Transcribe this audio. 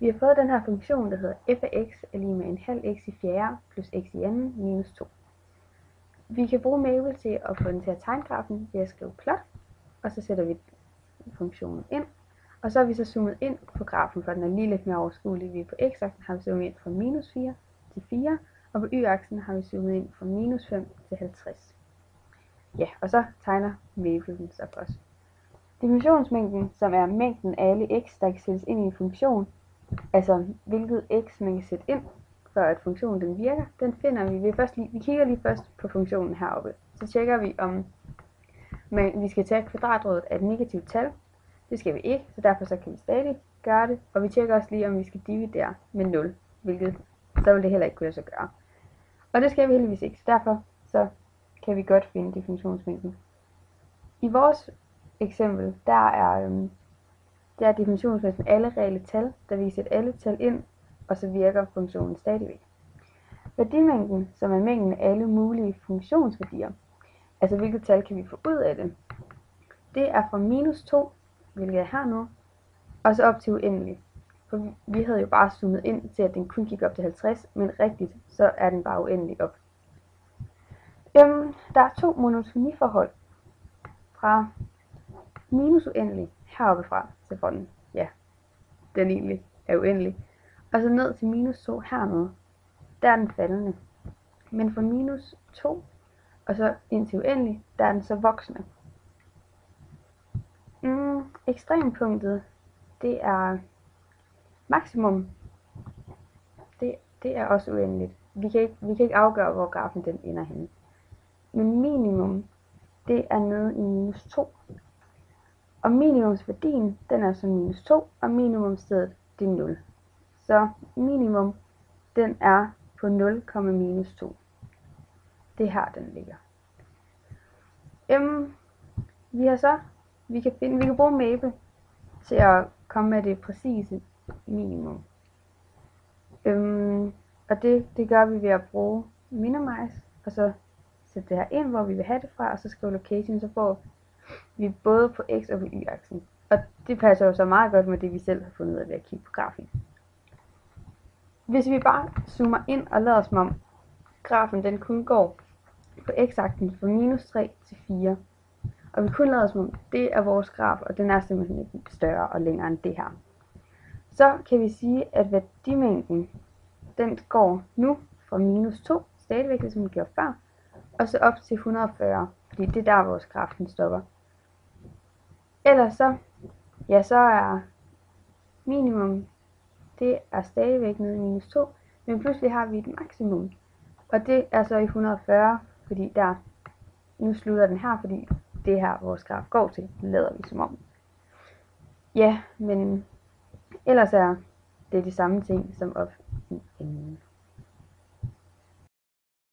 Vi har fået den her funktion, der hedder f af x er lige med en halv x i fjerde plus x i anden minus 2. Vi kan bruge Mabel til at få den til at tegne grafen ved at skrive plot, og så sætter vi funktionen ind. Og så har vi så zoomet ind på grafen, for den er lige lidt mere overskuelig. Vi på x-aksen har vi zoomet ind fra minus 4 til 4, og på y-aksen har vi zoomet ind fra minus 5 til 50. Ja, og så tegner Mabel den så for os. Dimensionsmængden, som er mængden af alle x, der kan sættes ind i en funktion, altså hvilket x man kan sætte ind, for at funktionen den virker, den finder vi ved vi kigger lige først på funktionen heroppe. Så tjekker vi, om vi skal tage kvadratrodet af et negativt tal. Det skal vi ikke, så derfor så kan vi stadig gøre det. Og vi tjekker også lige, om vi skal dividere med 0, hvilket så vil det heller ikke kunne lade sig gøre. Og det skal vi heldigvis ikke, så derfor så kan vi godt finde definitionsmængden. I vores eksempel, der er definitionsmængden alle reelle tal, der vi sætter alle tal ind, og så virker funktionen stadigvæk. Værdimængden, som er mængden af alle mulige funktionsværdier, altså hvilket tal kan vi få ud af det, det er fra minus 2, hvilket er her nu, og så op til uendelig. For vi havde jo bare zoomet ind til, at den kun gik op til 50, men rigtigt, så er den bare uendelig op. Der er to monotoniforhold fra minus uendelig heroppe fra, så får den, ja, den egentlig er uendelig. Og så ned til minus 2 hernede, der er den faldende. Men fra minus 2 og så indtil uendelig, der er den så voksende. Ekstrempunktet, det er maksimum. Det er også uendeligt. Vi kan ikke afgøre, hvor grafen den ender henne. Men minimum, det er nede i minus 2. Og minimumsværdien, den er så minus 2, og minimumstedet, det er 0. Så minimum, den er på 0, minus 2. Det er her, den ligger. Vi kan bruge Mabel til at komme med det præcise minimum. Og det gør vi ved at bruge minimize, og så sætte det her ind, hvor vi vil have det fra, og så skrive location, så får vi både på x og på y-aksen. Og det passer jo så meget godt med det, vi selv har fundet ud af ved at kigge på grafen. Hvis vi bare zoomer ind og lader som om grafen den kun går på x-aksen fra minus 3 til 4, og vi kun lader som om det er vores graf, og den er simpelthen ikke større og længere end det her, så kan vi sige, at værdimængden den går nu fra minus 2, stadigvæk som vi gjorde før, og så op til 140, fordi det er der, vores graf den stopper. Ellers så er minimum, det er stadigvæk nede i minus 2, men pludselig har vi et maksimum, og det er så i 140, fordi nu slutter den her, fordi det her, vores graf går til, lader vi som om. Ja, men ellers er det de samme ting som op